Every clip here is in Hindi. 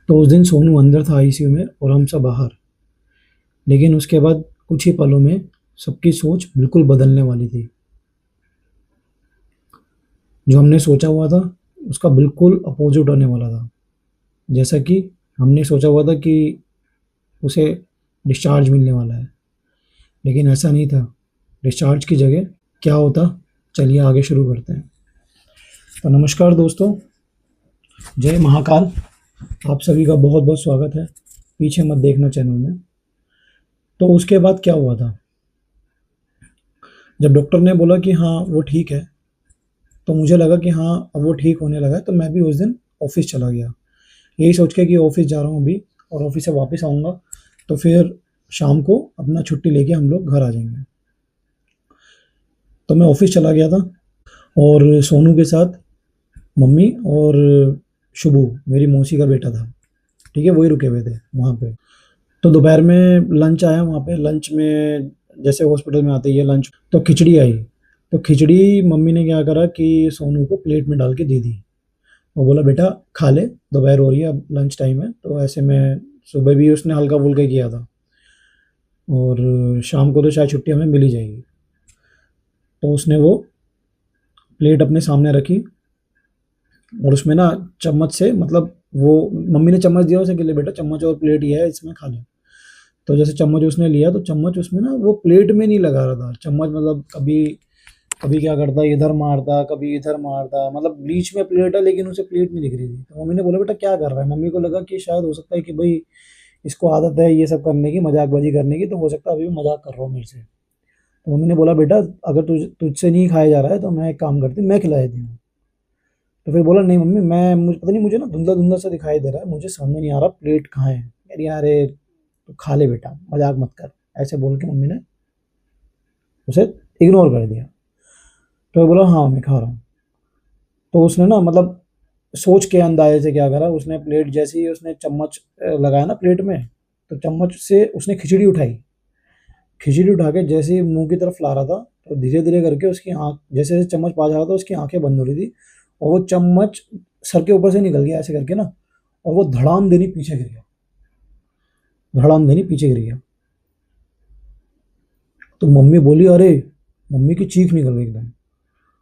तो उस दिन सोनू अंदर था आईसीयू में और हम सब बाहर। लेकिन उसके बाद कुछ ही पलों में सबकी सोच बिल्कुल बदलने वाली थी। जो हमने सोचा हुआ था उसका बिल्कुल अपोजिट होने वाला था। जैसा कि हमने सोचा हुआ था कि उसे डिस्चार्ज मिलने वाला है, लेकिन ऐसा नहीं था। डिस्चार्ज की जगह क्या होता, चलिए आगे शुरू करते हैं। तो नमस्कार दोस्तों, जय महाकाल। आप सभी का बहुत बहुत स्वागत है पीछे मत देखना चैनल में। तो उसके बाद क्या हुआ था, जब डॉक्टर ने बोला कि हाँ वो ठीक है, तो मुझे लगा कि हाँ अब वो ठीक होने लगा है। तो मैं भी उस दिन ऑफिस चला गया, यही सोच के कि ऑफिस जा रहा हूँ अभी और ऑफिस से वापस आऊँगा तो फिर शाम को अपना छुट्टी लेके हम लोग घर आ जाएंगे। तो मैं ऑफिस चला गया था और सोनू के साथ मम्मी और शुभू, मेरी मौसी का बेटा था, ठीक है, वही रुके हुए थे वहाँ पे। तो दोपहर में लंच आया वहाँ पे। लंच में जैसे हॉस्पिटल में आते ही है लंच, तो खिचड़ी आई। तो खिचड़ी मम्मी ने क्या करा कि सोनू को प्लेट में डाल के दे दी। वो बोला बेटा खा ले, दोपहर हो रही है, अब लंच टाइम है। तो ऐसे में सुबह भी उसने हल्का फुल्का किया था और शाम को तो शायद छुट्टी हमें मिल ही जाएगी। तो उसने वो प्लेट अपने सामने रखी और उसमें ना चम्मच से, मतलब वो मम्मी ने चम्मच दिया उसे कि ले बेटा चम्मच और प्लेट ये है, इसमें खा ले। तो जैसे चम्मच उसने लिया तो चम्मच उसमें ना वो प्लेट में नहीं लगा रहा था चम्मच, मतलब कभी कभी क्या करता इधर मारता कभी इधर मारता, मतलब बीच में प्लेट है लेकिन उसे प्लेट नहीं दिख रही थी। तो मम्मी ने बोला बेटा क्या कर रहा है। मम्मी को लगा कि शायद हो सकता है कि भाई इसको आदत है ये सब करने की, मजाकबाजी करने की, तो हो सकता है अभी भी मजाक कर रहा हूँ मेरे से। तो मम्मी ने बोला बेटा अगर तुझसे नहीं खाया जा रहा है तो मैं एक काम करती हूँ, मैं खिला देती हूँ। तो फिर बोला नहीं मम्मी, मैं मुझे पता नहीं, मुझे ना धुंधला धुंधला सा दिखाई दे रहा है, मुझे समझ में नहीं आ रहा प्लेट कहाँ है। अरे यार तो खा ले बेटा, मजाक मत कर, ऐसे बोल के मम्मी ने उसे इग्नोर कर दिया। तो वो बोला हाँ मैं खा रहा हूँ। तो उसने ना, मतलब सोच के अंदाजे से क्या करा, उसने प्लेट जैसे ही उसने चम्मच लगाया ना प्लेट में, तो चम्मच से उसने खिचड़ी उठाई। खिचड़ी उठा के जैसे ही मुंह की तरफ ला रहा था तो धीरे धीरे करके उसकी आँख, जैसे जैसे चम्मच पास आ रहा था उसकी आंखें बंद हो रही थी और वो चम्मच सर के ऊपर से निकल गया ऐसे करके ना, और वो धड़ाम देनी पीछे गिर गया। धड़ाम देनी पीछे गिर गया। तो मम्मी बोली अरे, मम्मी की चीख निकल गई एकदम,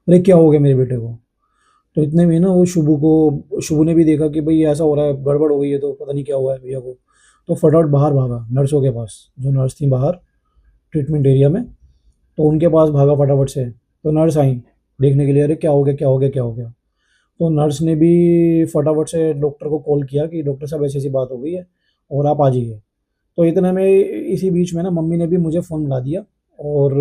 अरे क्या हो गया मेरे बेटे को। तो इतने में ना वो शुभू ने भी देखा कि भाई ऐसा हो रहा है, गड़बड़ हो गई है, तो पता नहीं क्या हुआ है भैया को। तो फटाफट बाहर भागा नर्सों के पास, जो नर्स थी बाहर ट्रीटमेंट एरिया में, तो उनके पास भागा फटाफट से। तो नर्स आई देखने के लिए, अरे क्या हो गया क्या हो गया क्या हो गया। तो नर्स ने भी फटाफट से डॉक्टर को कॉल किया कि डॉक्टर साहब ऐसी ऐसी बात हो गई है और आप आ जाइए। तो इतने में इसी बीच में ना मम्मी ने भी मुझे फ़ोन मिला दिया। और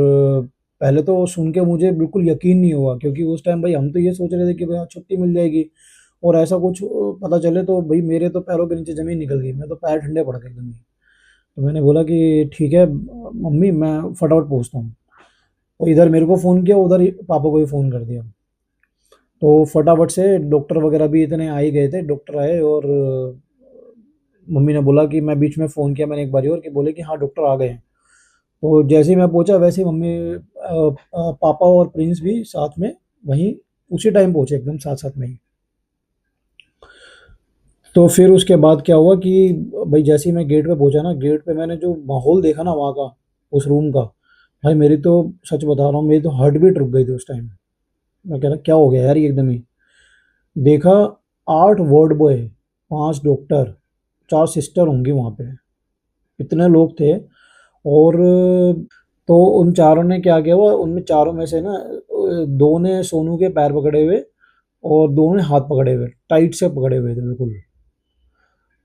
पहले तो सुन के मुझे बिल्कुल यकीन नहीं हुआ, क्योंकि उस टाइम भाई हम तो ये सोच रहे थे कि भाई हाँ, छुट्टी मिल जाएगी, और ऐसा कुछ पता चले तो भाई मेरे तो पैरों के नीचे ज़मीन निकल गई, मैं तो पैर ठंडे पड़ गए एकदम ही। तो मैंने बोला कि ठीक है मम्मी, मैं फटाफट पहुँचता हूँ। और इधर मेरे को फ़ोन किया, उधर पापा को भी फ़ोन कर दिया। तो फटाफट से डॉक्टर वगैरह भी इतने आ ही गए थे, डॉक्टर आए और मम्मी ने बोला कि मैं बीच में फ़ोन किया मैंने एक बारी और, कि बोले कि हाँ डॉक्टर आ गए हैं। तो जैसे ही मैं पहुंचा वैसे ही मम्मी पापा और प्रिंस भी साथ में वहीं उसी टाइम पहुंचे, एकदम साथ साथ में ही। तो फिर उसके बाद क्या हुआ कि भाई जैसे ही मैं गेट पे पहुंचा ना, गेट पे मैंने जो माहौल देखा ना वहाँ का, उस रूम का, भाई मेरी तो, सच बता रहा हूँ, मेरी तो हार्ट बीट रुक गई थी उस टाइम। मैं कह रहा क्या हो गया यार ये एकदम ही। देखा 8 वार्ड बॉय, 5 डॉक्टर, 4 सिस्टर होंगी वहाँ पे, इतने लोग थे। और तो उन चारों ने क्या किया, हुआ उनमें चारों में से ना दो ने सोनू के पैर पकड़े हुए और दो ने हाथ पकड़े हुए, टाइट से पकड़े हुए थे बिल्कुल।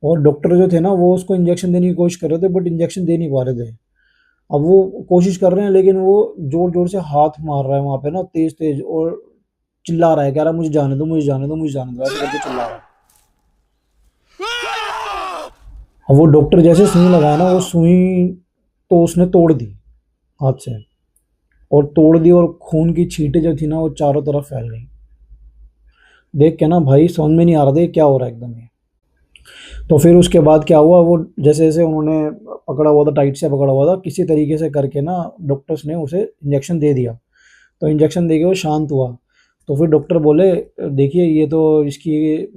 और डॉक्टर जो थे ना वो उसको इंजेक्शन देने की कोशिश कर रहे थे, बट इंजेक्शन दे नहीं पा रहे थे। अब वो कोशिश कर रहे हैं लेकिन वो जोर जोर से हाथ मार रहा है वहां पे ना, तेज तेज, और चिल्ला रहा है, कह रहा है मुझे जाने दो मुझे जाने दो मुझे जाने दो, ऐसे करके चिल्ला रहा है। अब वो डॉक्टर जैसे सुई लगाया ना, वो सुई तो उसने तोड़ दी हाथ से, और तोड़ दी, और खून की छींटें जो थी ना वो चारों तरफ फैल गई। देख के ना भाई समझ में नहीं आ रहा था ये क्या हो रहा है एकदम ही। तो फिर उसके बाद क्या हुआ, वो जैसे जैसे उन्होंने पकड़ा हुआ था, टाइट से पकड़ा हुआ था, किसी तरीके से करके ना डॉक्टर्स ने उसे इंजेक्शन दे दिया। तो इंजेक्शन दे के वो शांत हुआ। तो फिर डॉक्टर बोले, देखिए ये तो इसकी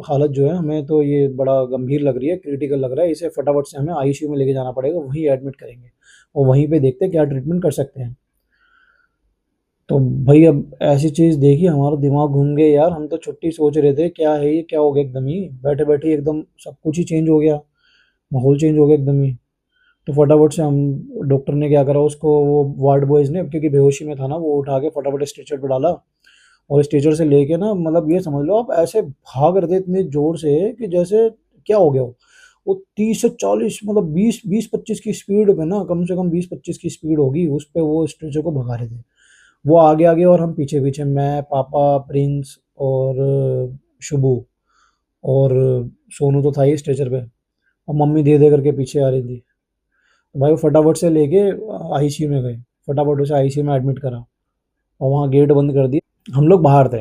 हालत जो है हमें तो ये बड़ा गंभीर लग रही है, क्रिटिकल लग रहा है, इसे फटाफट से हमें आईसीयू में लेके जाना पड़ेगा, वहीं एडमिट करेंगे और वहीं पे देखते हैं क्या ट्रीटमेंट कर सकते हैं। तो भाई अब ऐसी चीज़ देखी हमारा दिमाग घूम गया यार, हम तो छुट्टी सोच रहे थे, क्या है ये, क्या हो गया एकदम ही, बैठे बैठे एकदम सब कुछ ही चेंज हो गया, माहौल चेंज हो गया एकदम ही। तो फटाफट से हम, डॉक्टर ने क्या करा उसको, वो वार्ड बॉयज़ ने, क्योंकि बेहोशी में था ना, वो उठा के फटाफट स्ट्रेचर पे डाला और स्ट्रेचर से लेके ना, मतलब ये समझ लो आप, ऐसे भाग रहे थे इतने जोर से कि जैसे क्या हो गया हो। वो 30 से 40, मतलब 20-25 की स्पीड पे ना, कम से कम 20-25 की स्पीड होगी उस पे, वो स्ट्रेचर को भगा रहे थे। वो आगे आगे और हम पीछे पीछे, मैं, पापा, प्रिंस और शुभू और सोनू तो था ही स्ट्रेचर पे, और मम्मी धीरे धीरे करके पीछे आ रही थी। तो भाई वो फटाफट से लेके आईसीयू में गए, फटाफट उसे आईसीयू में एडमिट करा और वहाँ गेट बंद कर दिया। हम लोग बाहर थे,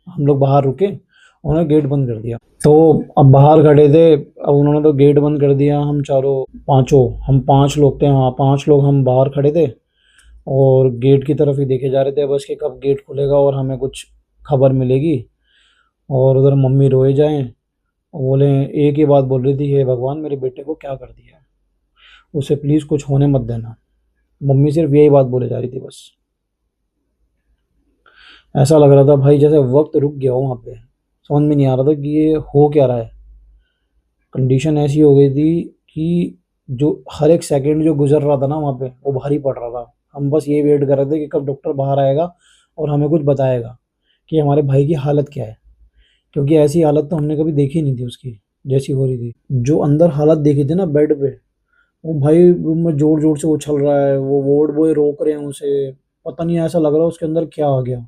हम लोग बाहर रुके, उन्होंने गेट बंद कर दिया। तो अब बाहर खड़े थे, अब उन्होंने तो गेट बंद कर दिया, हम चारों, पांचों, हम 5 लोग थे, हाँ 5 लोग हम बाहर खड़े थे और गेट की तरफ ही देखे जा रहे थे बस कि कब गेट खुलेगा और हमें कुछ खबर मिलेगी। और उधर मम्मी रोए जाएं और बोले, एक ही बात बोल रही थी, हे भगवान मेरे बेटे को क्या कर दिया, उसे प्लीज़ कुछ होने मत देना। मम्मी सिर्फ यही बात बोले जा रही थी बस। ऐसा लग रहा था भाई जैसे वक्त रुक गया हो वहाँ पे, समझ में नहीं आ रहा था कि ये हो क्या रहा है। कंडीशन ऐसी हो गई थी कि जो हर एक सेकंड जो गुजर रहा था ना वहाँ पे, वो भारी पड़ रहा था। हम बस ये वेट कर रहे थे कि कब डॉक्टर बाहर आएगा और हमें कुछ बताएगा कि हमारे भाई की हालत क्या है, क्योंकि ऐसी हालत तो हमने कभी देखी नहीं थी उसकी, जैसी हो रही थी। जो अंदर हालत देखी थी ना बेड पे, वो भाई रूम में जोर जोर से उछल रहा है, वो वार्ड बॉय रोक रहे हैं उसे, पता नहीं ऐसा लग रहा है उसके अंदर क्या आ गया,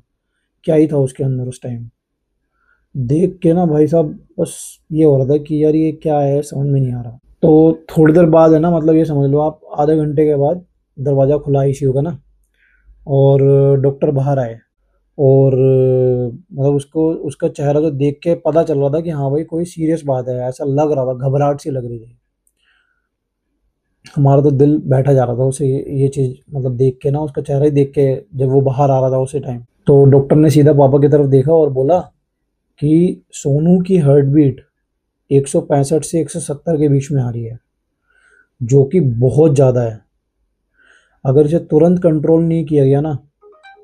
क्या ही था उसके अंदर उस टाइम। देख के ना भाई साहब बस ये हो रहा था कि यार ये क्या है, समझ में नहीं आ रहा। तो थोड़ी देर बाद है ना, मतलब ये समझ लो आप, आधे घंटे के बाद दरवाज़ा खुला आईसीयू का ना, और डॉक्टर बाहर आए और मतलब उसको, उसका चेहरा जो देख के पता चल रहा था कि हाँ भाई कोई सीरियस बात है, ऐसा लग रहा था, घबराहट सी लग रही थी। हमारा तो दिल बैठा जा रहा था उसे ये चीज़ मतलब देख के ना, उसका चेहरा ही देख के, जब वो बाहर आ रहा था उसी टाइम। तो डॉक्टर ने सीधा पापा की तरफ देखा और बोला कि सोनू की हार्ट बीट 165 से 170 के बीच में आ रही है, जो कि बहुत ज़्यादा है। अगर इसे तुरंत कंट्रोल नहीं किया गया ना,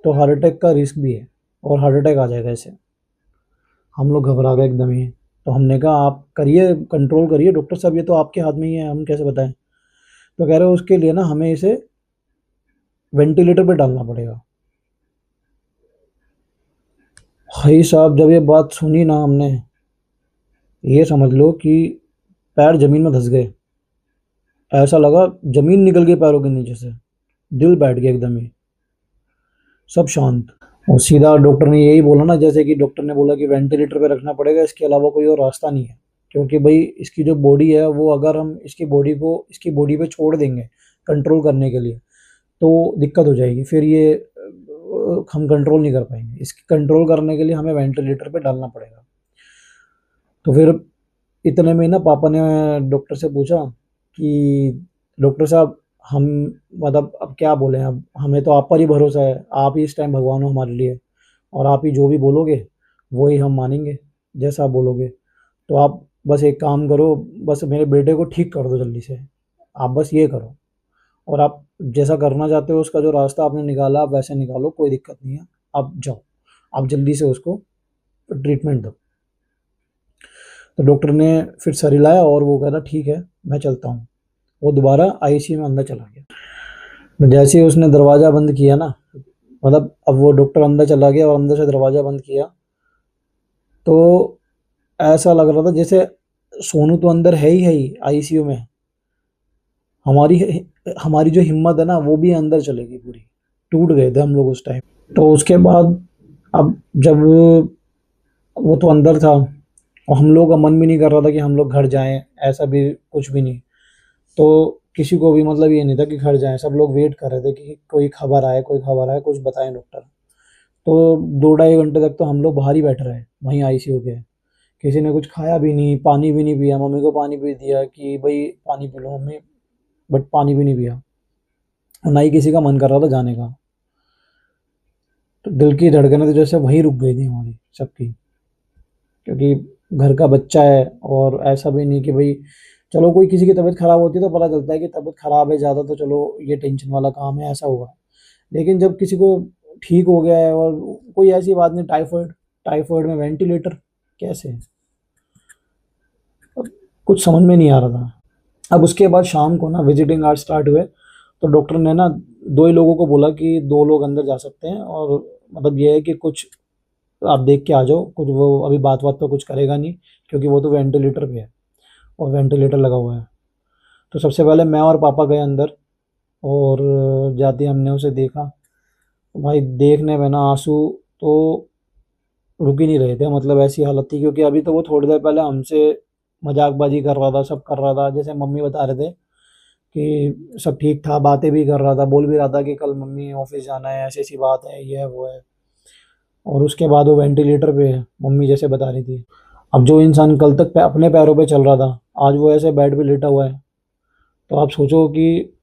तो हार्ट अटैक का रिस्क भी है और हार्ट अटैक आ जाएगा इसे। हम लोग घबरा गए एकदम ही। तो हमने कहा आप करिए, कंट्रोल करिए डॉक्टर साहब, ये तो आपके हाथ में ही है, हम कैसे बताएं। तो कह रहे हो उसके लिए ना हमें इसे वेंटिलेटर पे डालना पड़ेगा। भाई साहब जब ये बात सुनी ना हमने, ये समझ लो कि पैर जमीन में धस गए, ऐसा लगा जमीन निकल गई पैरों के नीचे से, दिल बैठ गया एकदम ही, सब शांत। और सीधा डॉक्टर ने यही बोला ना, जैसे कि डॉक्टर ने बोला कि वेंटिलेटर पे रखना पड़ेगा, इसके अलावा कोई और रास्ता नहीं है। क्योंकि भाई इसकी जो बॉडी है वो, अगर हम इसकी बॉडी को इसकी बॉडी पे छोड़ देंगे कंट्रोल करने के लिए, तो दिक्कत हो जाएगी, फिर ये हम कंट्रोल नहीं कर पाएंगे। इसकी कंट्रोल करने के लिए हमें वेंटिलेटर पे डालना पड़ेगा। तो फिर इतने में ना पापा ने डॉक्टर से पूछा कि डॉक्टर साहब हम, मतलब अब क्या बोलें, अब हमें तो आप पर ही भरोसा है, आप ही इस टाइम भगवान हो हमारे लिए, और आप ही जो भी बोलोगे वही हम मानेंगे, जैसा आप बोलोगे। तो आप बस एक काम करो, बस मेरे बेटे को ठीक कर दो जल्दी से, आप बस ये करो, और आप जैसा करना चाहते हो, उसका जो रास्ता आपने निकाला आप वैसे निकालो, कोई दिक्कत नहीं है, आप जाओ, आप जल्दी से उसको ट्रीटमेंट दो। तो डॉक्टर ने फिर सर हिलाया और वो कहता ठीक है मैं चलता हूँ। वो दोबारा आईसीयू में अंदर चला गया। तो जैसे ही उसने दरवाज़ा बंद किया ना, मतलब अब वो डॉक्टर अंदर चला गया और अंदर से दरवाज़ा बंद किया, तो ऐसा लग रहा था जैसे सोनू तो अंदर है ही आईसीयू में, हमारी हमारी जो हिम्मत है ना वो भी अंदर चलेगी पूरी, टूट गए थे हम लोग उस टाइम। तो उसके बाद अब जब वो तो अंदर था और हम लोग का मन भी नहीं कर रहा था कि हम लोग घर जाएं, ऐसा भी कुछ भी नहीं। तो किसी को भी मतलब ये नहीं था कि घर जाएं, सब लोग वेट कर रहे थे कि कोई खबर आए, कोई खबर आए, कुछ बताएं डॉक्टर। तो 2 ढाई घंटे तक तो हम लोग बाहर ही बैठे रहे वहीं आईसीयू के। किसी ने कुछ खाया भी नहीं, पानी भी नहीं पिया, मम्मी को पानी भी दिया कि भाई पानी पी लो मम्मी, बट पानी भी नहीं पिया, और ना ही किसी का मन कर रहा था जाने का। तो दिल की धड़कनें तो जैसे वहीं रुक गई थी हमारी सबकी, क्योंकि घर का बच्चा है। और ऐसा भी नहीं कि भाई चलो कोई किसी की तबीयत खराब होती है तो पता चलता है कि तबीयत खराब है ज़्यादा, तो चलो ये टेंशन वाला काम है, ऐसा हुआ। लेकिन जब किसी को ठीक हो गया है और कोई ऐसी बात नहीं, टाइफाइड, टाइफाइड में वेंटिलेटर, कैसे? अब कुछ समझ में नहीं आ रहा था। अब उसके बाद शाम को ना विजिटिंग आवर्स स्टार्ट हुए, तो डॉक्टर ने ना 2 ही लोगों को बोला कि 2 लोग अंदर जा सकते हैं, और मतलब ये है कि कुछ आप देख के आ जाओ, कुछ वो अभी बात-वात तो कुछ करेगा नहीं, क्योंकि वो तो वेंटिलेटर पे है और वेंटिलेटर लगा हुआ है। तो सबसे पहले मैं और पापा गए अंदर, और जाते ही हमने उसे देखा। तो भाई देखने में ना आँसू तो रुक ही नहीं रहे थे, मतलब ऐसी हालत थी, क्योंकि अभी तो वो थोड़ी देर पहले हमसे मजाकबाजी कर रहा था, सब कर रहा था, जैसे मम्मी बता रहे थे कि सब ठीक था, बातें भी कर रहा था, बोल भी रहा था कि कल मम्मी ऑफिस जाना है, ऐसी ऐसी बात है, ये है वो है। और उसके बाद वो वेंटिलेटर पे है, मम्मी जैसे बता रही थी। अब जो इंसान कल तक अपने पैरों पे चल रहा था, आज वो ऐसे बेड पे लेटा हुआ है। तो आप सोचो कि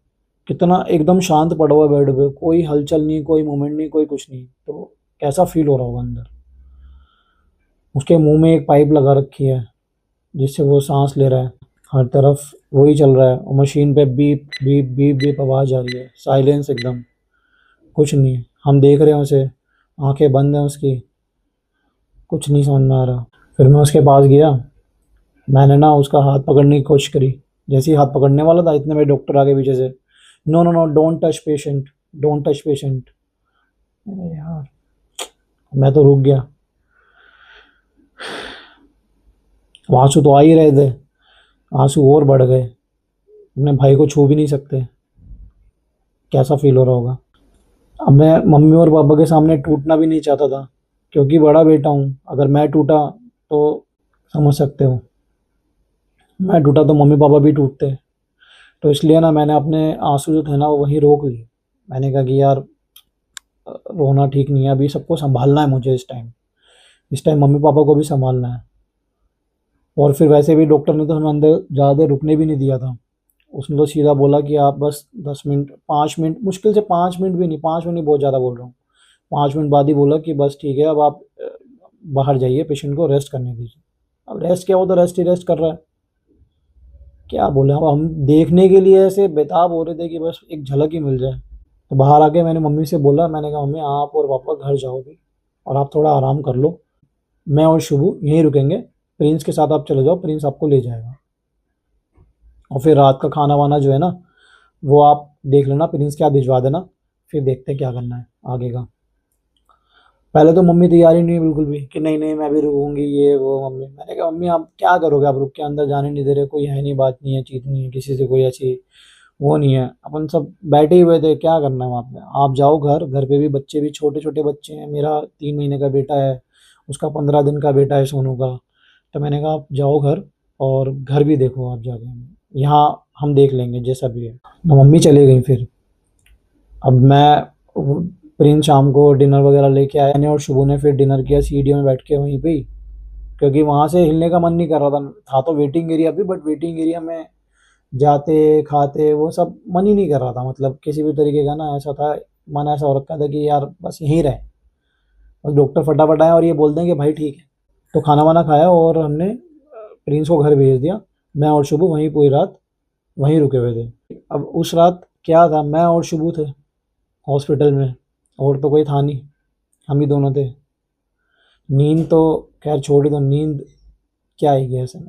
कितना एकदम शांत पड़ा हुआ है बेड पे, कोई हलचल नहीं, कोई मूवमेंट नहीं, कोई कुछ नहीं, तो कैसा फील हो रहा होगा अंदर। उसके मुंह में एक पाइप लगा रखी है जिससे वो सांस ले रहा है, हर तरफ वही चल रहा है, और मशीन पे बीप बीप बीप बीप आवाज़ आ रही है, साइलेंस एकदम, कुछ नहीं। हम देख रहे हैं उसे, आंखें बंद हैं उसकी, कुछ नहीं समझ में आ रहा। फिर मैं उसके पास गया, मैंने ना उसका हाथ पकड़ने की कोशिश करी। जैसे ही हाथ पकड़ने वाला था, इतने में डॉक्टर आगे पीछे से, no no no, don't touch patient, don't touch patient. अरे यार, मैं तो रुक गया। आंसू तो आ ही रहे थे, आंसू और बढ़ गए। अपने भाई को छू भी नहीं सकते, कैसा फील हो रहा होगा। अब मैं मम्मी और पापा के सामने टूटना भी नहीं चाहता था, क्योंकि बड़ा बेटा हूँ, अगर मैं टूटा तो समझ सकते हो, मैं टूटा तो मम्मी पापा भी टूटते। तो इसलिए ना मैंने अपने आंसू जो थे ना वो वहीं रोक लिए। मैंने कहा कि यार रोना ठीक नहीं है, अभी सबको संभालना है मुझे, इस टाइम मम्मी पापा को भी संभालना है। और फिर वैसे भी डॉक्टर ने तो हमें अंदर ज़्यादा देर रुकने भी नहीं दिया था। उसने तो सीधा बोला कि आप बस 10 मिनट, 5 मिनट, मुश्किल से 5 मिनट भी नहीं, 5 मिनट नहीं, बहुत ज़्यादा बोल रहा हूँ, 5 मिनट बाद ही बोला कि बस ठीक है, अब आप बाहर जाइए, पेशेंट को रेस्ट करने दीजिए। अब रेस्ट क्या, वो तो रेस्ट ही रेस्ट कर रहा है, क्या बोले। अब हम देखने के लिए ऐसे बेताब हो रहे थे कि बस एक झलक ही मिल जाए। तो बाहर आके मैंने मम्मी से बोला, मैंने कहा मम्मी आप और पापा घर जाओ भी, और आप थोड़ा आराम कर लो, मैं और शुभू यहीं रुकेंगे, प्रिंस के साथ आप चले जाओ, प्रिंस आपको ले जाएगा। और फिर रात का खाना वाना जो है ना, वो आप देख लेना, प्रिंस के हाथ भिजवा देना, फिर देखते हैं क्या करना है आगे का। पहले तो मम्मी तैयार ही नहीं है बिल्कुल भी कि नहीं नहीं मैं भी रुकूंगी, ये वो। मम्मी, मैंने कहा मम्मी आप क्या करोगे, आप रुक के, अंदर जाने नहीं दे रहे, कोई है नहीं, बात नहीं है, चीत नहीं है, किसी से कोई ऐसी वो नहीं है, अपन सब बैठे ही हुए थे, क्या करना है वहाँ पे। आप जाओ घर, घर पे भी बच्चे भी छोटे छोटे बच्चे हैं, मेरा 3 महीने का बेटा है, उसका 15 दिन का बेटा है सोनू का। तो मैंने कहा आप जाओ घर, और घर भी देखो आप जाके, यहाँ हम देख लेंगे जैसा भी है। तो मम्मी चली गई फिर। अब मैं प्रिंस शाम को डिनर वगैरह लेके आया, ने और शुभू ने फिर डिनर किया सीढ़ियों में बैठ के वहीं पे ही, क्योंकि वहाँ से हिलने का मन नहीं कर रहा था तो वेटिंग एरिया भी, बट वेटिंग एरिया में जाते खाते वो सब मन ही नहीं कर रहा था, मतलब किसी भी तरीके का ना, ऐसा था, मन ऐसा हो रखा था कि यार बस यहीं रहे, बस डॉक्टर फटाफट आए और ये बोल दें कि भाई ठीक है। तो खाना वाना खाया और हमने प्रिंस को घर भेज दिया। मैं और शुभू वहीं पूरी रात वहीं रुके हुए थे। अब उस रात क्या था, मैं और शुभू थे हॉस्पिटल में, और तो कोई था नहीं, हम ही दोनों थे। नींद तो खैर छोड़ ही दो, नींद क्या आएगी ऐसे में,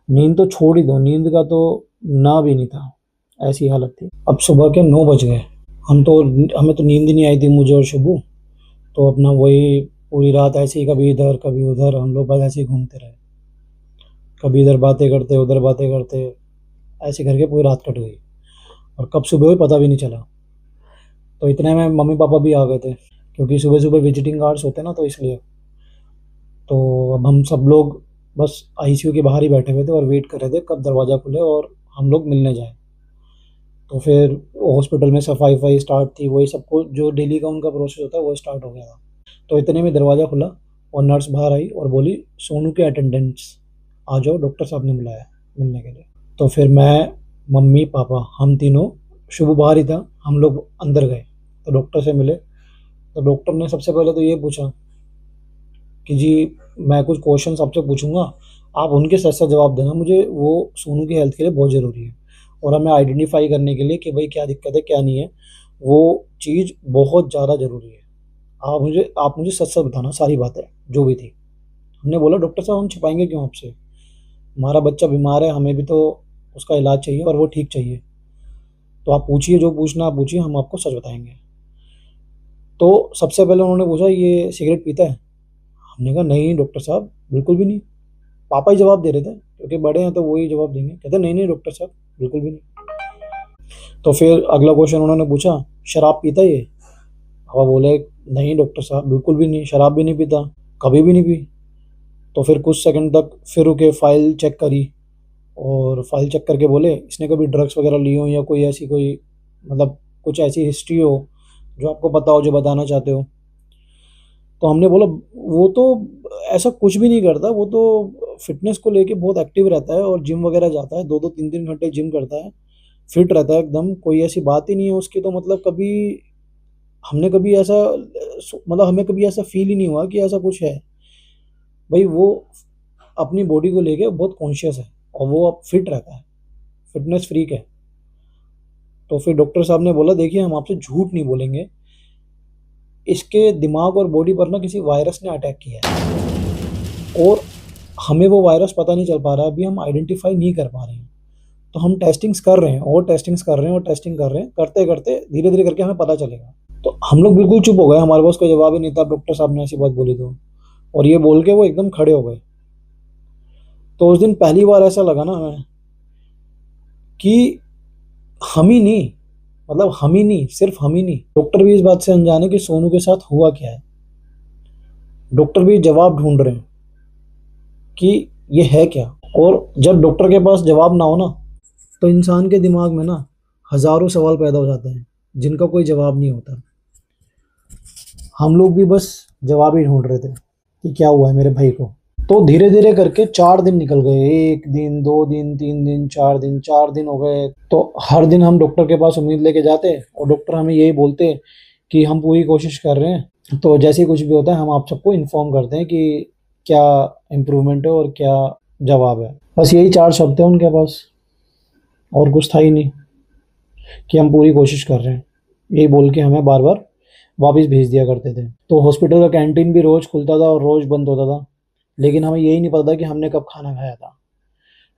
नींद तो छोड़ ही दो, नींद का तो ना भी नहीं था, ऐसी हालत थी। अब सुबह के 9 बज गए, हम तो हमें तो नींद ही नहीं आई थी, मुझे और शुभू। तो अपना वही पूरी रात ऐसे ही, कभी इधर कभी उधर, हम लोग बस ऐसे ही घूमते रहे, कभी इधर बातें करते उधर बातें करते, ऐसे करके पूरी रात कट गई, और कब सुबह हुई पता भी नहीं चला। तो इतने में मम्मी पापा भी आ गए थे, क्योंकि सुबह सुबह विजिटिंग आवर्स होते हैं ना, तो इसलिए। तो अब हम सब लोग बस आईसीयू के बाहर ही बैठे हुए थे और वेट कर रहे थे कब दरवाज़ा खुले और हम लोग मिलने जाएं। तो फिर हॉस्पिटल में सफाई वफाई स्टार्ट थी, वही सबको जो डेली का उनका प्रोसेस होता है वो स्टार्ट हो गया था। तो इतने में दरवाज़ा खुला और नर्स बाहर आई और बोली सोनू के अटेंडेंट्स आ जाओ, डॉक्टर साहब ने बुलाया है मिलने के लिए। तो फिर मैं, मम्मी पापा, हम तीनों, शुभ बाहर ही था, हम लोग अंदर गए तो डॉक्टर से मिले। तो डॉक्टर ने सबसे पहले तो ये पूछा कि जी मैं कुछ क्वेश्चन आपसे पूछूंगा, आप उनके सच सच जवाब देना, मुझे वो सोनू की हेल्थ के लिए बहुत ज़रूरी है और हमें आइडेंटिफाई करने के लिए कि भाई क्या दिक्कत है क्या नहीं है, वो चीज़ बहुत ज़्यादा ज़रूरी है। आप मुझे सच सच बताना सारी बातें जो भी थी। हमने बोला डॉक्टर साहब हम छिपाएंगे क्यों आपसे, हमारा बच्चा बीमार है, हमें भी तो उसका इलाज चाहिए और वो ठीक चाहिए, तो आप पूछिए जो पूछना आप पूछिए, हम आपको सच बताएंगे। तो सबसे पहले उन्होंने पूछा ये सिगरेट पीता है। हमने कहा नहीं डॉक्टर साहब बिल्कुल भी नहीं। पापा ही जवाब दे रहे थे क्योंकि बड़े हैं तो वही जवाब देंगे। कहते नहीं नहीं डॉक्टर साहब बिल्कुल भी नहीं। तो फिर अगला क्वेश्चन उन्होंने पूछा शराब पीता है ये। पापा बोले नहीं डॉक्टर साहब बिल्कुल भी नहीं, शराब भी नहीं पीता, कभी भी नहीं पी। तो फिर कुछ सेकंड तक फिर रुके, फाइल चेक करी और फाइल चेक करके बोले इसने कभी ड्रग्स वगैरह ली हो या कोई ऐसी कोई मतलब कुछ ऐसी हिस्ट्री हो जो आपको पता हो, जो बताना चाहते हो। तो हमने बोला वो तो ऐसा कुछ भी नहीं करता, वो तो फिटनेस को लेके बहुत एक्टिव रहता है और जिम वगैरह जाता है, 2-2 3-3 घंटे जिम करता है, फिट रहता है एकदम, कोई ऐसी बात ही नहीं है उसकी। तो मतलब कभी हमने कभी ऐसा मतलब हमें कभी ऐसा फील ही नहीं हुआ कि ऐसा कुछ है। भाई वो अपनी बॉडी को लेके बहुत कॉन्शियस है और वो अब फिट रहता है, फिटनेस फ्रीक है। तो फिर डॉक्टर साहब ने बोला देखिए हम आपसे झूठ नहीं बोलेंगे, इसके दिमाग और बॉडी पर ना किसी वायरस ने अटैक किया है और हमें वो वायरस पता नहीं चल पा रहा है, अभी हम आइडेंटिफाई नहीं कर पा रहे हैं। तो हम टेस्टिंग्स कर रहे हैं और टेस्टिंग्स कर रहे हैं और टेस्टिंग कर रहे हैं, करते करते धीरे धीरे करके हमें पता चलेगा। तो हम लोग बिल्कुल चुप हो गए, हमारे पास कोई जवाब ही नहीं था। डॉक्टर साहब ने ऐसी बात बोली तो, और ये बोल के वो एकदम खड़े हो गए। तो उस दिन पहली बार ऐसा लगा ना हमें कि हम ही नहीं, मतलब हम ही नहीं, सिर्फ हम ही नहीं, डॉक्टर भी इस बात से अनजान है कि सोनू के साथ हुआ क्या है। डॉक्टर भी जवाब ढूंढ रहे हैं कि ये है क्या। और जब डॉक्टर के पास जवाब ना हो ना, तो इंसान के दिमाग में ना हजारों सवाल पैदा हो जाते हैं जिनका कोई जवाब नहीं होता। हम लोग भी बस जवाब ही ढूंढ रहे थे कि क्या हुआ है मेरे भाई को। तो धीरे धीरे करके 4 दिन निकल गए, 1 दिन 2 दिन 3 दिन 4 दिन, 4 दिन हो गए। तो हर दिन हम डॉक्टर के पास उम्मीद लेके जाते और डॉक्टर हमें यही बोलते कि हम पूरी कोशिश कर रहे हैं, तो जैसे ही कुछ भी होता है हम आप सबको इन्फॉर्म करते हैं कि क्या इम्प्रूवमेंट है और क्या जवाब है। बस यही 4 शब्द थे उनके पास, और कुछ था ही नहीं कि हम पूरी कोशिश कर रहे हैं, यही बोल के हमें बार बार वापस भेज दिया करते थे। तो हॉस्पिटल का कैंटीन भी रोज़ खुलता था और रोज़ बंद होता था, लेकिन हमें यही नहीं पता था कि हमने कब खाना खाया था।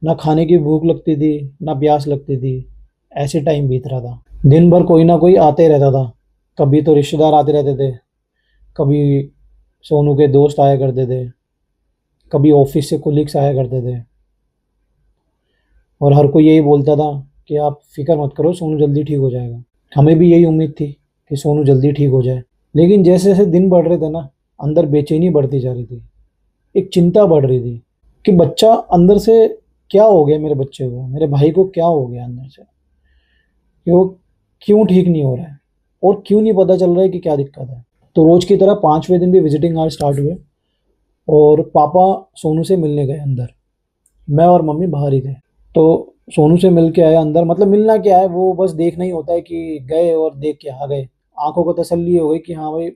ना खाने की भूख लगती थी ना प्यास लगती थी, ऐसे टाइम बीत रहा था। दिन भर कोई ना कोई आते रहता था, कभी तो रिश्तेदार आते रहते थे, कभी सोनू के दोस्त आया करते थे, कभी ऑफिस से कोलीग्स आया करते थे, और हर कोई यही बोलता था कि आप फिक्र मत करो सोनू जल्दी ठीक हो जाएगा। हमें भी यही उम्मीद थी कि सोनू जल्दी ठीक हो जाए, लेकिन जैसे जैसे दिन बढ़ रहे थे ना, अंदर बेचैनी बढ़ती जा रही थी, एक चिंता बढ़ रही थी कि बच्चा अंदर से क्या हो गया, मेरे बच्चे को, मेरे भाई को क्या हो गया अंदर से, कि वो क्यों ठीक नहीं हो रहा है और क्यों नहीं पता चल रहा है कि क्या दिक्कत है। तो रोज़ की तरह 5वें दिन भी विजिटिंग आवर स्टार्ट हुए और पापा सोनू से मिलने गए अंदर। मैं और मम्मी बाहर ही थे। तो सोनू से मिल के आया अंदर, मतलब मिलना क्या है, वो बस देखना ही होता है कि गए और देख के आ गए। आंखों को तसल्ली हो गई कि हाँ भाई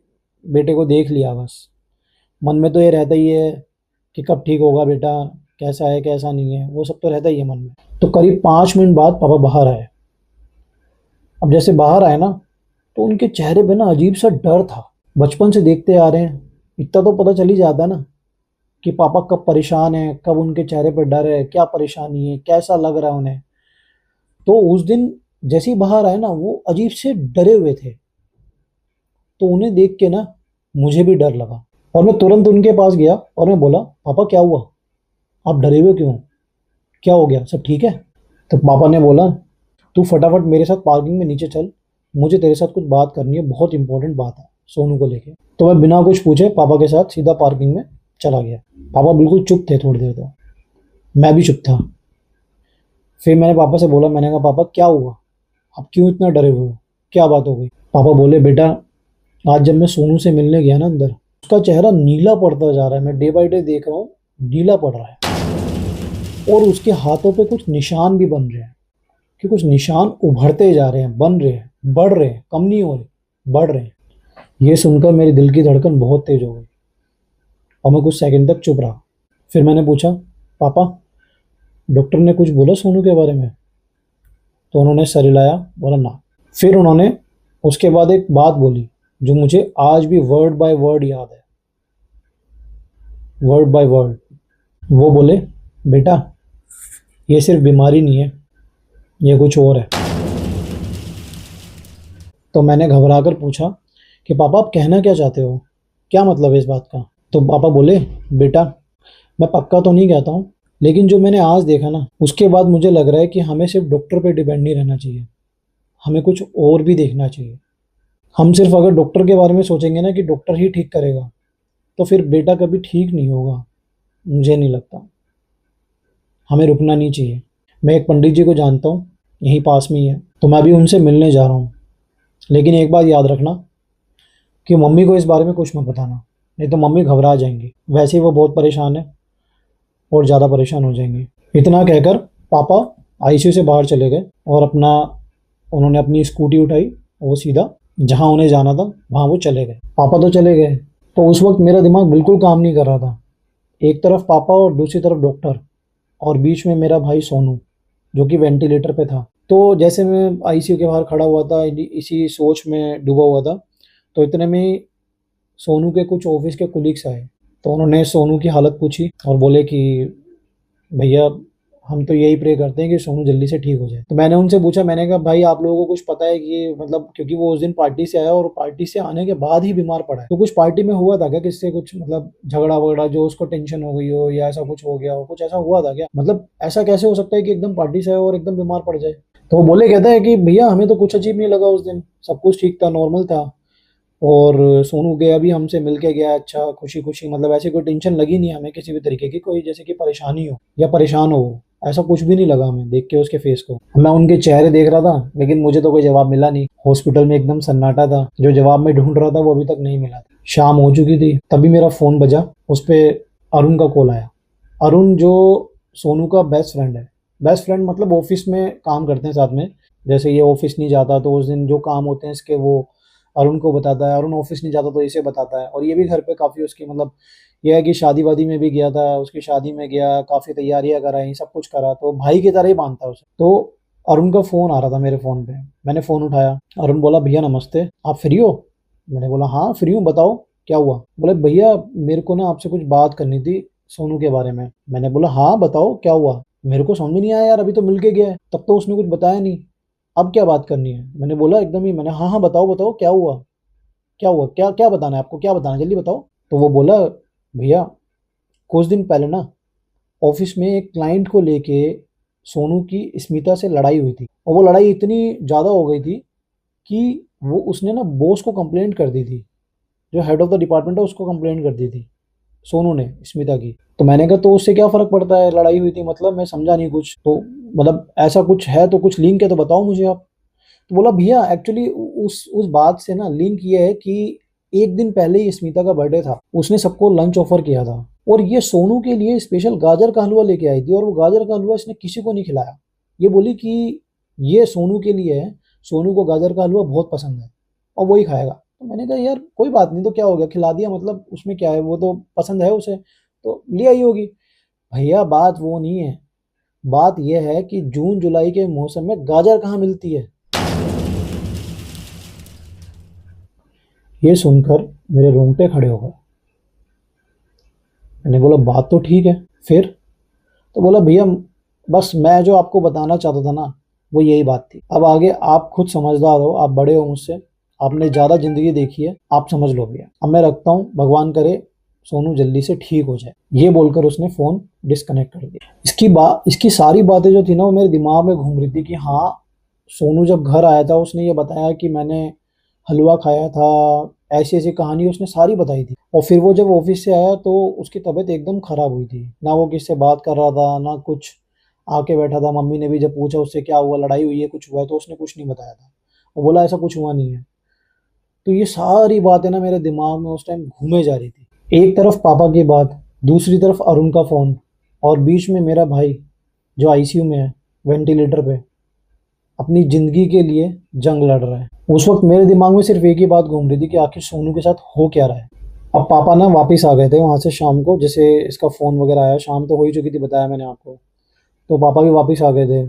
बेटे को देख लिया बस। मन में तो ये रहता ही है कि कब ठीक होगा बेटा, कैसा है कैसा नहीं है, वो सब तो रहता ही है मन में। तो करीब 5 मिनट बाद पापा बाहर आए। अब जैसे बाहर आए ना, तो उनके चेहरे पे ना अजीब सा डर था। बचपन से देखते आ रहे हैं, इतना तो पता चल ही जाता है ना कि पापा कब परेशान है, कब उनके चेहरे पे डर है, क्या परेशानी है, कैसा लग रहा है उन्हें। तो उस दिन जैसे ही बाहर आए ना, वो अजीब से डरे हुए थे। तो उन्हें देख के ना मुझे भी डर लगा और मैं तुरंत उनके पास गया और मैं बोला पापा क्या हुआ, आप डरे हुए क्यों, क्या हो गया, सब ठीक है। तो पापा ने बोला तू फटाफट मेरे साथ पार्किंग में नीचे चल, मुझे तेरे साथ कुछ बात करनी है, बहुत इंपॉर्टेंट बात है सोनू को लेके। तो मैं बिना कुछ पूछे पापा के साथ सीधा पार्किंग में चला गया। पापा बिल्कुल चुप थे थोड़ी देर, तो मैं भी चुप था। फिर मैंने पापा से बोला, मैंने कहा पापा क्या हुआ, आप क्यों इतना डरे हुए हो, क्या बात हो गई। पापा बोले बेटा आज जब मैं सोनू से मिलने गया ना अंदर, उसका चेहरा नीला पड़ता जा रहा है, मैं डे बाई डे देख रहा हूँ नीला पड़ रहा है, और उसके हाथों पे कुछ निशान भी बन रहे हैं, कि कुछ निशान उभरते जा रहे हैं, बन रहे हैं, बढ़ रहे हैं, कम नहीं हो रहे, बढ़ रहे हैं। ये सुनकर मेरी दिल की धड़कन बहुत तेज हो गई और मैं कुछ सेकंड तक चुप रहा। फिर मैंने पूछा, पापा, डॉक्टर ने कुछ बोला सोनू के बारे में? तो उन्होंने सर हिलाया, बोला ना। फिर उन्होंने उसके बाद एक बात बोली जो मुझे आज भी वर्ड बाय वर्ड याद है, वर्ड बाय वर्ड। वो बोले, बेटा, ये सिर्फ बीमारी नहीं है, ये कुछ और है। तो मैंने घबरा कर पूछा कि पापा आप कहना क्या चाहते हो, क्या मतलब है इस बात का? तो पापा बोले, बेटा, मैं पक्का तो नहीं कहता हूँ, लेकिन जो मैंने आज देखा ना, उसके बाद मुझे लग रहा है कि हमें सिर्फ डॉक्टर पे डिपेंड नहीं रहना चाहिए, हमें कुछ और भी देखना चाहिए। हम सिर्फ अगर डॉक्टर के बारे में सोचेंगे ना कि डॉक्टर ही ठीक करेगा, तो फिर बेटा कभी ठीक नहीं होगा, मुझे नहीं लगता। हमें रुकना नहीं चाहिए। मैं एक पंडित जी को जानता हूँ, यहीं पास में ही है, तो मैं अभी उनसे मिलने जा रहा हूँ। लेकिन एक बात याद रखना कि मम्मी को इस बारे में कुछ मत बताना, नहीं तो मम्मी घबरा जाएंगी। वैसे ही वो बहुत परेशान है और ज़्यादा परेशान हो जाएंगी। इतना कहकर पापा आईसीयू से बाहर चले गए और उन्होंने अपनी स्कूटी उठाई और वो सीधा जहाँ उन्हें जाना था वहाँ वो चले गए। पापा तो चले गए, तो उस वक्त मेरा दिमाग बिल्कुल काम नहीं कर रहा था। एक तरफ पापा और दूसरी तरफ डॉक्टर, और बीच में मेरा भाई सोनू जो कि वेंटिलेटर पे था। तो जैसे मैं आईसीयू के बाहर खड़ा हुआ था, इसी सोच में डूबा हुआ था, तो इतने में सोनू के कुछ ऑफिस के कुलीग्स आए। तो उन्होंने सोनू की हालत पूछी और बोले कि भैया, हम तो यही प्रे करते हैं कि सोनू जल्दी से ठीक हो जाए। तो मैंने उनसे पूछा, मैंने कहा भाई आप लोगों को कुछ पता है कि मतलब, क्योंकि वो उस दिन पार्टी से आया और पार्टी से आने के बाद ही बीमार पड़ा है, तो कुछ पार्टी में हुआ था क्या किससे, कुछ मतलब झगड़ा वगड़ा जो उसको टेंशन हो गई हो या ऐसा कुछ हो गया हो, कुछ ऐसा हुआ था क्या? मतलब ऐसा कैसे हो सकता है कि एकदम पार्टी से आए और एकदम बीमार पड़ जाए? तो वो बोले, कहता है कि भैया हमें तो कुछ अजीब नहीं लगा उस दिन, सब कुछ ठीक था, नॉर्मल था। और सोनू गया भी हमसे मिल के गया, अच्छा खुशी खुशी, मतलब ऐसी कोई टेंशन लगी नहीं हमें किसी भी तरीके की, कोई जैसे कि परेशानी हो या परेशान हो वो, ऐसा कुछ भी नहीं लगा हमें देख के उसके फेस को। मैं उनके चेहरे देख रहा था, लेकिन मुझे तो कोई जवाब मिला नहीं। हॉस्पिटल में एकदम सन्नाटा था, जो जवाब मैं ढूंढ रहा था वो अभी तक नहीं मिला था। शाम हो चुकी थी, तभी मेरा फ़ोन बजा। उस पे अरुण का कॉल आया। अरुण जो सोनू का बेस्ट फ्रेंड है, बेस्ट फ्रेंड मतलब ऑफिस में काम करते हैं साथ में। जैसे ये ऑफिस नहीं जाता तो उस दिन जो काम होते हैं इसके, वो अरुण को बताता है। अरुण ऑफिस नहीं जाता तो इसे बताता है। और ये भी घर पे काफ़ी उसकी मतलब, ये है कि शादी वादी में भी गया था, उसकी शादी में गया, काफ़ी तैयारियां कराई, सब कुछ करा, तो भाई की तरह ही मानता है उसे। तो अरुण का फ़ोन आ रहा था मेरे फ़ोन पे, मैंने फ़ोन उठाया। अरुण बोला, भैया नमस्ते, आप फ्री हो? मैंने बोला हाँ फ्री हूँ, बताओ क्या हुआ? बोले, भैया मेरे को ना आपसे कुछ बात करनी थी सोनू के बारे में। मैंने बोला हाँ बताओ क्या हुआ? मेरे को समझ में नहीं आया यार, अभी तो मिल के गया है, तब तो उसने कुछ बताया नहीं, अब क्या बात करनी है? मैंने बोला एकदम ही, मैंने हाँ हाँ बताओ बताओ क्या हुआ, क्या हुआ, क्या क्या बताना है आपको, क्या बताना है जल्दी बताओ। तो वो बोला, भैया कुछ दिन पहले ना ऑफिस में एक क्लाइंट को लेके सोनू की स्मिता से लड़ाई हुई थी, और वो लड़ाई इतनी ज़्यादा हो गई थी कि वो उसने ना बॉस को कंप्लेंट कर दी थी, जो हेड ऑफ द डिपार्टमेंट है उसको कंप्लेंट कर दी थी सोनू ने स्मिता की। तो मैंने कहा तो उससे क्या फ़र्क पड़ता है, लड़ाई हुई थी मतलब, मैं समझा नहीं कुछ। तो मतलब ऐसा कुछ है तो कुछ लिंक है तो बताओ मुझे आप। तो बोला, भैया एक्चुअली उस बात से ना लिंक ये है कि एक दिन पहले ही स्मिता का बर्थडे था, उसने सबको लंच ऑफर किया था, और ये सोनू के लिए स्पेशल गाजर का हलवा लेके आई थी, और वो गाजर का हलवा इसने किसी को नहीं खिलाया। ये बोली कि ये सोनू के लिए है, सोनू को गाजर का हलवा बहुत पसंद है और वही खाएगा। तो मैंने कहा यार कोई बात नहीं, तो क्या हो गया, खिला दिया, मतलब उसमें क्या है, वो तो पसंद है उसे तो ले आई होगी। भैया बात वो नहीं है, बात यह है कि जून जुलाई के मौसम में गाजर कहाँ मिलती है। ये सुनकर मेरे रोंगटे खड़े हो गए। मैंने बोला बात तो ठीक है, फिर? तो बोला, भैया बस मैं जो आपको बताना चाहता था ना, वो यही बात थी। अब आगे आप खुद समझदार हो, आप बड़े हो मुझसे, आपने ज़्यादा ज़िंदगी देखी है, आप समझ लो भैया। अब मैं रखता हूँ, भगवान करे सोनू जल्दी से ठीक हो जाए। ये बोलकर उसने फ़ोन डिस्कनेक्ट कर दिया। इसकी सारी बातें जो थी ना, वो मेरे दिमाग में घूम रही थी कि हाँ, सोनू जब घर आया था उसने ये बताया कि मैंने हलवा खाया था, ऐसी ऐसी कहानी उसने सारी बताई थी। और फिर वो जब ऑफिस से आया तो उसकी तबीयत एकदम ख़राब हुई थी, ना वो किससे बात कर रहा था ना कुछ, आके बैठा था। मम्मी ने भी जब पूछा उससे क्या हुआ, लड़ाई हुई है, कुछ हुआ है, तो उसने कुछ नहीं बताया था, वो बोला ऐसा कुछ हुआ नहीं है। तो ये सारी बातें ना मेरे दिमाग में उस टाइम घूमे जा रही थी। एक तरफ पापा की बात, दूसरी तरफ अरुण का फ़ोन, और बीच में मेरा भाई जो आईसीयू में है, वेंटिलेटर पे। अपनी ज़िंदगी के लिए जंग लड़ रहा है। उस वक़्त मेरे दिमाग में सिर्फ़ एक ही बात घूम रही थी कि आखिर सोनू के साथ हो क्या रहा है। अब पापा ना वापस आ गए थे वहाँ से शाम को, जैसे इसका फ़ोन वग़ैरह आया, शाम तो हो ही चुकी थी, बताया मैंने आपको। तो पापा भी वापस आ गए थे।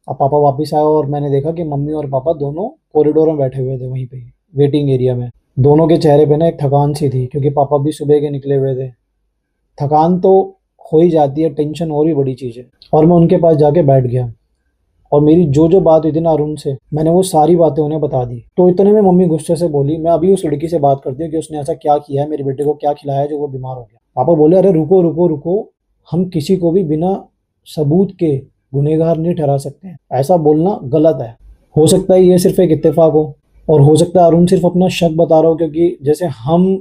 अब पापा वापस आए और मैंने देखा कि मम्मी और पापा दोनों कॉरिडोर में बैठे हुए थे, वहीं पे ही वेटिंग एरिया में। दोनों के चेहरे पे ना एक थकान सी थी, क्योंकि पापा भी सुबह के निकले हुए थे। थकान तो हो ही जाती है, टेंशन और भी बड़ी चीज़ है। और मैं उनके पास जाके बैठ गया और मेरी जो जो बात हुई थी ना अरुण से, मैंने वो सारी बातें उन्हें बता दी। तो इतने में मम्मी गुस्से से बोली, मैं अभी उस लड़की से बात करती हूँ कि उसने ऐसा क्या किया है, मेरे बेटे को क्या खिलाया है जो वो बीमार हो गया। पापा बोले, अरे रुको रुको रुको, हम किसी को भी बिना सबूत के गुनहगार नहीं ठहरा सकते हैं, ऐसा बोलना गलत है। हो सकता है ये सिर्फ एक इत्तेफाक हो, और हो सकता है अरुण सिर्फ अपना शक बता रहा हो, क्योंकि जैसे हम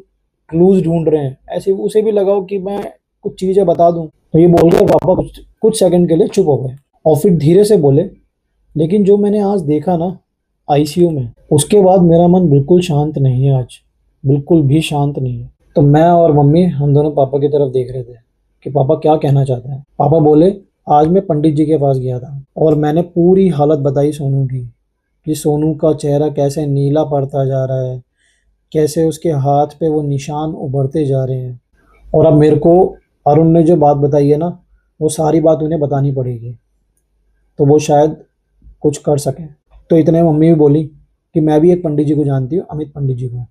क्लूज ढूंढ रहे हैं ऐसे उसे भी लगाओ कि मैं कुछ चीज़ें बता दूं। तो ये बोलकर पापा कुछ कुछ सेकंड के लिए चुप हो गए और फिर धीरे से बोले, लेकिन जो मैंने आज देखा ना आईसीयू में, उसके बाद मेरा मन बिल्कुल शांत नहीं है आज, बिल्कुल भी शांत नहीं है। तो मैं और मम्मी हम दोनों पापा की तरफ देख रहे थे कि पापा क्या कहना चाहते हैं। पापा बोले, आज मैं पंडित जी के पास गया था और मैंने पूरी हालत बताई सोनू की, कि सोनू का चेहरा कैसे नीला पड़ता जा रहा है, कैसे उसके हाथ पे वो निशान उभरते जा रहे हैं। और अब मेरे को अरुण ने जो बात बताई है ना, वो सारी बात उन्हें बतानी पड़ेगी, तो वो शायद कुछ कर सकें। तो इतने मम्मी भी बोली कि मैं भी एक पंडित जी को जानती हूँ, अमित पंडित जी को,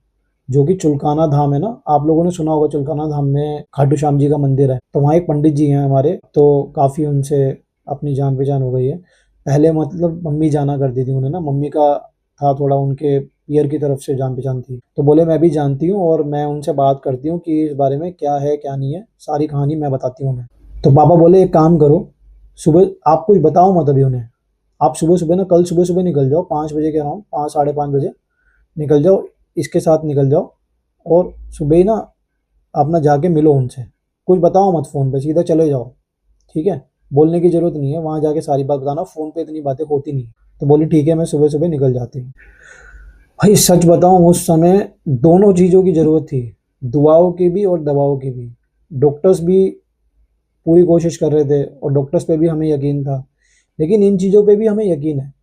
जो कि चुलकाना धाम है ना, आप लोगों ने सुना होगा, चुलकाना धाम में खाटू श्याम जी का मंदिर है। तो वहाँ एक पंडित जी हैं हमारे, तो काफ़ी उनसे अपनी जान पहचान हो गई है। पहले मतलब मम्मी जाना करती थी उन्हें ना, मम्मी का था थोड़ा, उनके पियर की तरफ से जान पहचान थी। तो बोले मैं भी जानती हूँ और मैं उनसे बात करती हूँ कि इस बारे में क्या है क्या नहीं है, सारी कहानी मैं बताती हूँ उन्हें। तो पापा बोले, एक काम करो, सुबह आप कुछ बताओ मत अभी उन्हें, आप सुबह सुबह ना, कल सुबह सुबह निकल जाओ 5 बजे के अराउंड, 5 साढ़े 5 बजे निकल जाओ, इसके साथ निकल जाओ और सुबह ही ना अपना जाके मिलो उनसे, कुछ बताओ मत फ़ोन पे, सीधा चले जाओ, ठीक है? बोलने की ज़रूरत नहीं है, वहाँ जाके सारी बात बताना, फ़ोन पे इतनी बातें होती नहीं। तो बोली ठीक है, मैं सुबह सुबह निकल जाती हूँ। भाई सच बताऊँ, उस समय दोनों चीज़ों की ज़रूरत थी, दुआओं की भी और दवाओं की भी। डॉक्टर्स भी पूरी कोशिश कर रहे थे और डॉक्टर्स पे भी हमें यकीन था, लेकिन इन चीज़ों पे भी हमें यकीन है।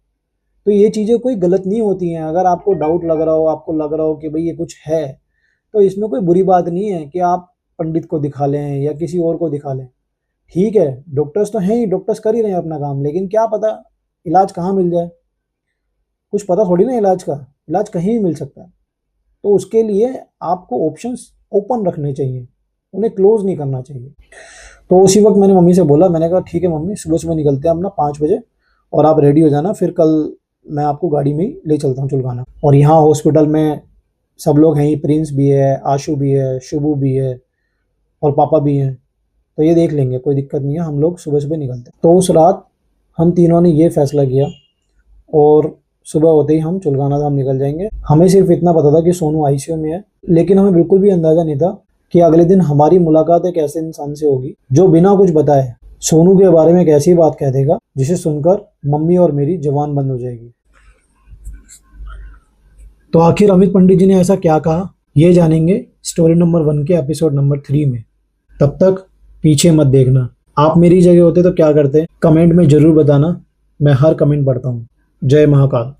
तो ये चीज़ें कोई गलत नहीं होती हैं। अगर आपको डाउट लग रहा हो, आपको लग रहा हो कि भाई ये कुछ है, तो इसमें कोई बुरी बात नहीं है कि आप पंडित को दिखा लें या किसी और को दिखा लें। ठीक है, डॉक्टर्स तो हैं ही, डॉक्टर्स कर ही रहे हैं अपना काम, लेकिन क्या पता इलाज कहाँ मिल जाए, कुछ पता थोड़ी ना इलाज का, इलाज कहीं भी मिल सकता है। तो उसके लिए आपको ऑप्शंस ओपन रखने चाहिए, उन्हें क्लोज नहीं करना चाहिए। तो उसी वक्त मैंने मम्मी से बोला, मैंने कहा ठीक है मम्मी, सुबह सुबह निकलते हैं अपना 5 बजे, और आप रेडी हो जाना, फिर कल मैं आपको गाड़ी में ही ले चलता हूँ चुलकाना। और यहाँ हॉस्पिटल में सब लोग हैं ही, प्रिंस भी है, आशु भी है, शुभू भी है और पापा भी हैं, तो ये देख लेंगे, कोई दिक्कत नहीं है। हम लोग सुबह सुबह निकलते हैं। तो उस रात हम तीनों ने ये फैसला किया और सुबह होते ही हम चुलकाना धाम निकल जाएंगे। हमें सिर्फ इतना पता था कि सोनू आईसीयू में है, लेकिन हमें बिल्कुल भी अंदाज़ा नहीं था कि अगले दिन हमारी मुलाकात एक ऐसे इंसान से होगी जो बिना कुछ बताए सोनू के बारे में एक ऐसी बात कह देगा जिसे सुनकर मम्मी और मेरी जुबान बंद हो जाएगी। तो आखिर अमित पंडित जी ने ऐसा क्या कहा, ये जानेंगे स्टोरी नंबर 1 के एपिसोड नंबर 3 में। तब तक पीछे मत देखना। आप मेरी जगह होते तो क्या करते, कमेंट में ज़रूर बताना, मैं हर कमेंट पढ़ता हूँ। जय महाकाल।